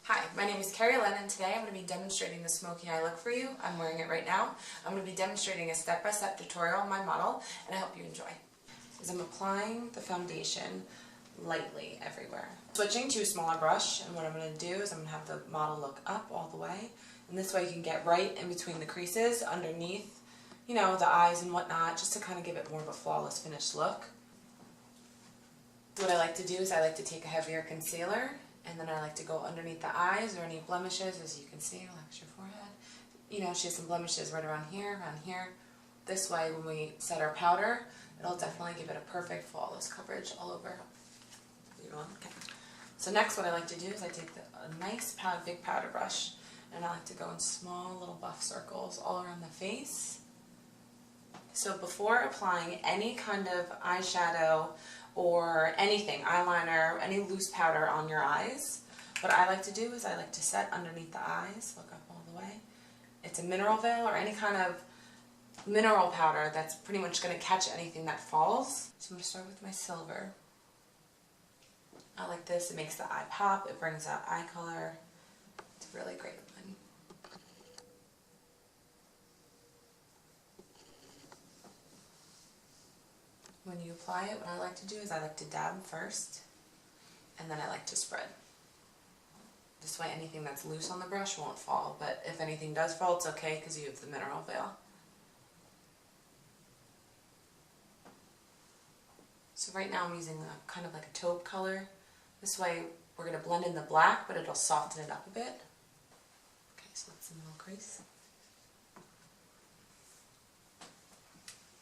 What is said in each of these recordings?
Hi, my name is Kerri and today I'm going to be demonstrating the smoky eye look for you. I'm wearing it right now. I'm going to be demonstrating a step-by-step tutorial on my model, and I hope you enjoy. As I'm applying the foundation lightly everywhere. Switching to a smaller brush, and what I'm going to do is I'm going to have the model look up all the way, and this way you can get right in between the creases, underneath, you know, the eyes and whatnot, just to kind of give it more of a flawless finished look. What I like to do is I like to take a heavier concealer, and then I like to go underneath the eyes or any blemishes. As you can see, relax your forehead. You know, she has some blemishes right around here, This way, when we set our powder, it'll definitely give it a perfect, flawless coverage all over. Okay. So next, what I like to do is I take a nice big powder brush, and I like to go in small little buff circles all around the face. So before applying any kind of eyeshadow or anything, eyeliner, any loose powder on your eyes, what I like to do is I like to set underneath the eyes, look up all the way. It's a mineral veil or any kind of mineral powder that's pretty much going to catch anything that falls. So I'm going to start with my silver. I like this, it makes the eye pop, it brings out eye color. It's a really great one. When you apply it, what I like to do is I like to dab first, and then I like to spread. This way anything that's loose on the brush won't fall, but if anything does fall, it's okay because you have the mineral veil. So right now I'm using a kind of like a taupe color. This way we're going to blend in the black, but it'll soften it up a bit. Okay, so that's the middle crease.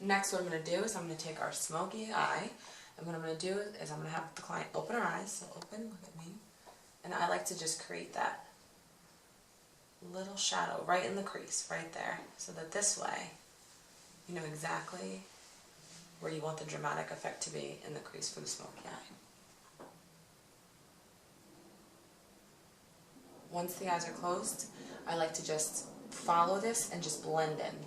Next, what I'm going to do is I'm going to take our smoky eye, and what I'm going to do is I'm going to have the client open her eyes, so open, look at me, and I like to just create that little shadow right in the crease, right there, so that this way you know exactly where you want the dramatic effect to be in the crease for the smoky eye. Once the eyes are closed, I like to just follow this and just blend in.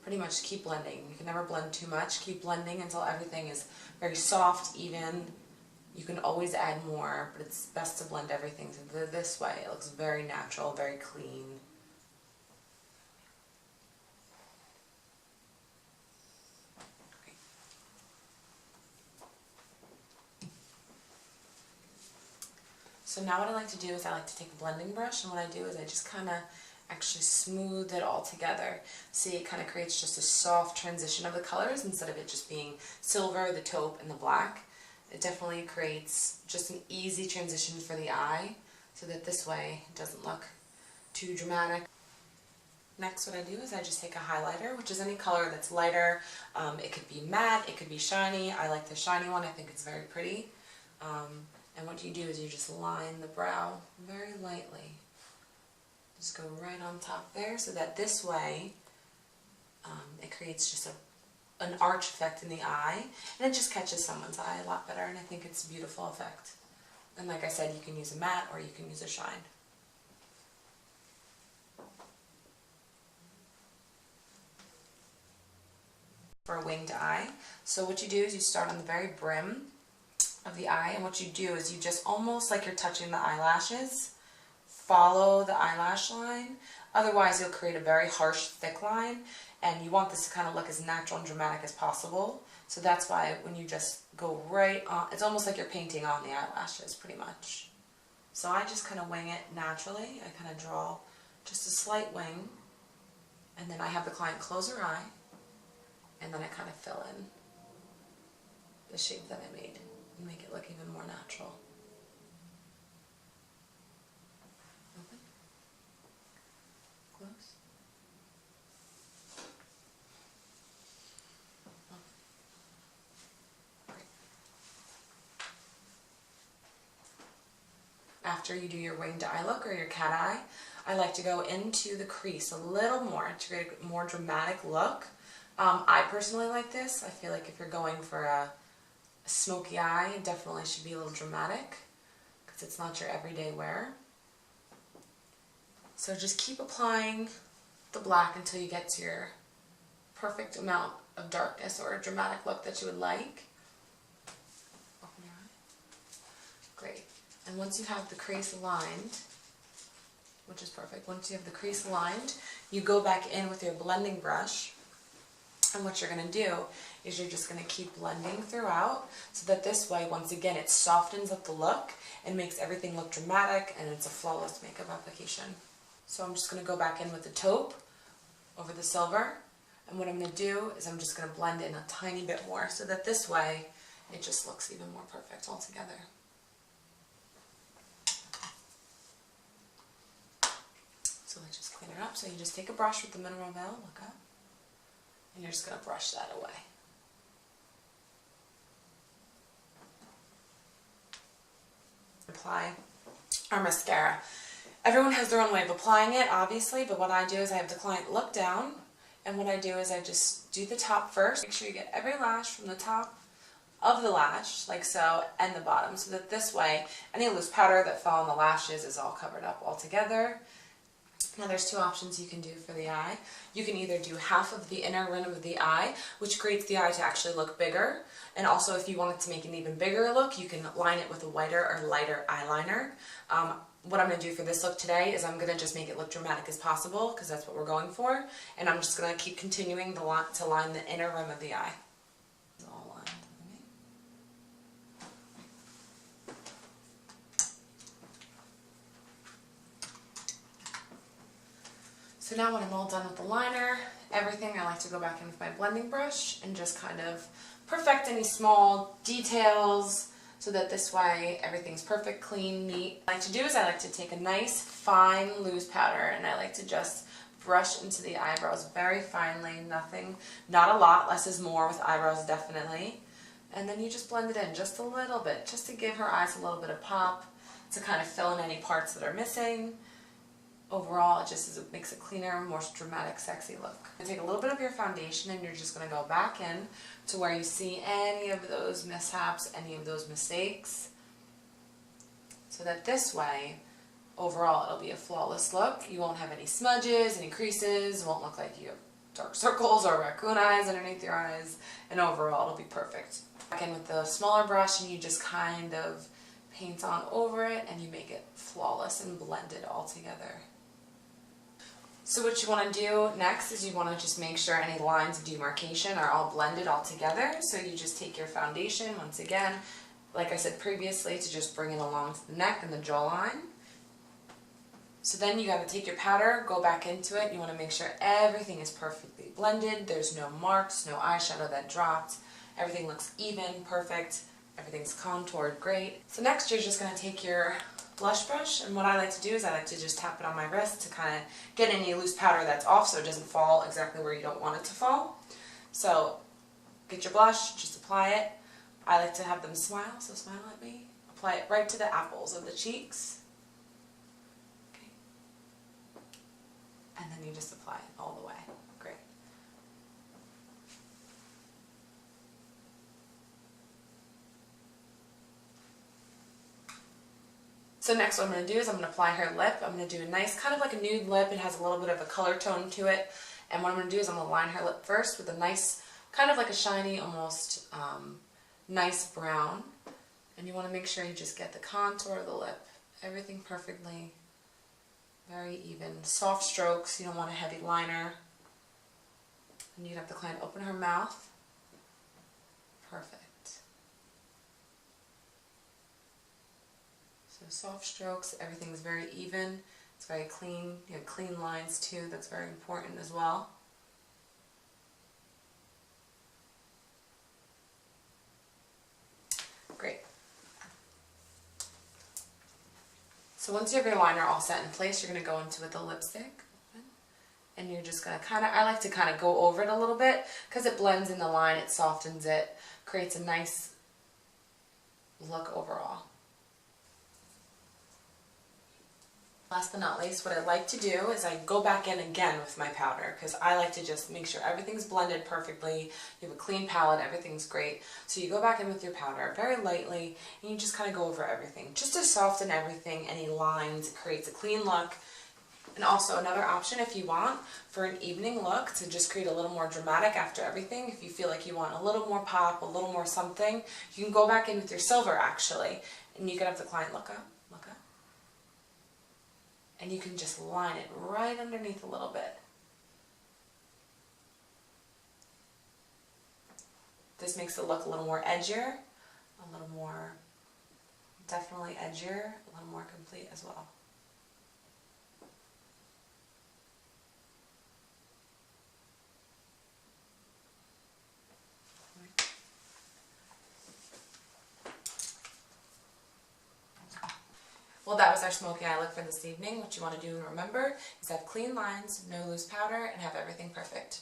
Pretty much keep blending. You can never blend too much. Keep blending until everything is very soft, even. You can always add more, but it's best to blend everything this way. It looks very natural, very clean. Great. So now what I like to do is I like to take a blending brush, and what I do is I just kind of actually smooth it all together. See, it kind of creates just a soft transition of the colors instead of it just being silver, the taupe, and the black. It definitely creates just an easy transition for the eye so that this way it doesn't look too dramatic. Next, what I do is I just take a highlighter, which is any color that's lighter. It could be matte, it could be shiny. I like the shiny one, I think it's very pretty. And what you do is you just line the brow very lightly. Just go right on top there, so that this way it creates just an arch effect in the eye, and it just catches someone's eye a lot better, and I think it's a beautiful effect. And like I said, you can use a matte or you can use a shine. For a winged eye, so what you do is you start on the very brim of the eye, and what you do is you just almost like you're touching the eyelashes. Follow the eyelash line, otherwise you'll create a very harsh, thick line, and you want this to kind of look as natural and dramatic as possible. So that's why when you just go right on, it's almost like you're painting on the eyelashes, pretty much. So I just kind of wing it naturally. I kind of draw just a slight wing, and then I have the client close her eye, and then I kind of fill in the shape that I made and make it look even more natural. After you do your winged eye look or your cat eye, I like to go into the crease a little more to create a more dramatic look. I personally like this. I feel like if you're going for a smoky eye, it definitely should be a little dramatic because it's not your everyday wear. So just keep applying the black until you get to your perfect amount of darkness or a dramatic look that you would like. Open your eye. Great. And once you have the crease lined, which is perfect, once you have the crease lined, you go back in with your blending brush, and what you're going to do is you're just going to keep blending throughout, so that this way, once again, it softens up the look and makes everything look dramatic, and it's a flawless makeup application. So I'm just going to go back in with the taupe over the silver, and what I'm going to do is I'm just going to blend in a tiny bit more, so that this way it just looks even more perfect altogether. So let's just clean it up. So you just take a brush with the mineral veil, look up, and you're just going to brush that away. Apply our mascara. Everyone has their own way of applying it, obviously, but what I do is I have the client look down, and what I do is I just do the top first. Make sure you get every lash from the top of the lash, like so, and the bottom, so that this way, any loose powder that fell on the lashes is all covered up all together. Now there's two options you can do for the eye. You can either do half of the inner rim of the eye, which creates the eye to actually look bigger, and also if you wanted to make an even bigger look, you can line it with a whiter or lighter eyeliner. What I'm going to do for this look today is I'm going to just make it look dramatic as possible, because that's what we're going for, and I'm just going to keep continuing to line the inner rim of the eye. It's all lined. So now when I'm all done with the liner, everything, I like to go back in with my blending brush and just kind of perfect any small details, so that this way everything's perfect, clean, neat. What I like to do is I like to take a nice fine loose powder, and I like to just brush into the eyebrows very finely, not a lot, less is more with eyebrows definitely. And then you just blend it in just a little bit, just to give her eyes a little bit of pop, to kind of fill in any parts that are missing. Overall, it makes a cleaner, more dramatic, sexy look. You take a little bit of your foundation and you're just going to go back in to where you see any of those mishaps, any of those mistakes, so that this way, overall, it'll be a flawless look. You won't have any smudges, any creases, it won't look like you have dark circles or raccoon eyes underneath your eyes, and overall, it'll be perfect. Back in with the smaller brush and you just kind of paint on over it and you make it flawless and blended all together. So what you want to do next is you want to just make sure any lines of demarcation are all blended all together. So you just take your foundation, once again, like I said previously, to just bring it along to the neck and the jawline. So then you got to take your powder, go back into it. You want to make sure everything is perfectly blended. There's no marks, no eyeshadow that dropped. Everything looks even, perfect. Everything's contoured great. So next you're just going to take your blush brush, and what I like to do is I like to just tap it on my wrist to kind of get any loose powder that's off, so it doesn't fall exactly where you don't want it to fall. So get your blush, just apply it. I like to have them smile, so smile at me. Apply it right to the apples of the cheeks. Okay. And then you just apply it all the way. Great. So next what I'm going to do is I'm going to apply her lip. I'm going to do a nice, kind of like a nude lip. It has a little bit of a color tone to it. And what I'm going to do is I'm going to line her lip first with a nice, kind of like a shiny, almost nice brown. And you want to make sure you just get the contour of the lip. Everything perfectly, very even. Soft strokes, you don't want a heavy liner. And you'd have the client open her mouth. Perfect. So soft strokes, everything's very even, it's very clean. You have clean lines too, that's very important as well. Great. So once you have your liner all set in place, you're going to go into with the lipstick. And you're just going to I like to kind of go over it a little bit, because it blends in the line, it softens it, creates a nice look overall. Last but not least, what I like to do is I go back in again with my powder, because I like to just make sure everything's blended perfectly, you have a clean palette, everything's great. So you go back in with your powder very lightly, and you just kind of go over everything, just to soften everything, any lines, it creates a clean look. And also another option, if you want, for an evening look, to just create a little more dramatic after everything, if you feel like you want a little more pop, a little more something, you can go back in with your silver actually, and you can have the client look up. and you can just line it right underneath a little bit. This makes it look a little more edgier, a little more, definitely edgier, a little more complete as well. Well, that was our smoky eye look for this evening. What you want to do and remember is have clean lines, no loose powder, and have everything perfect.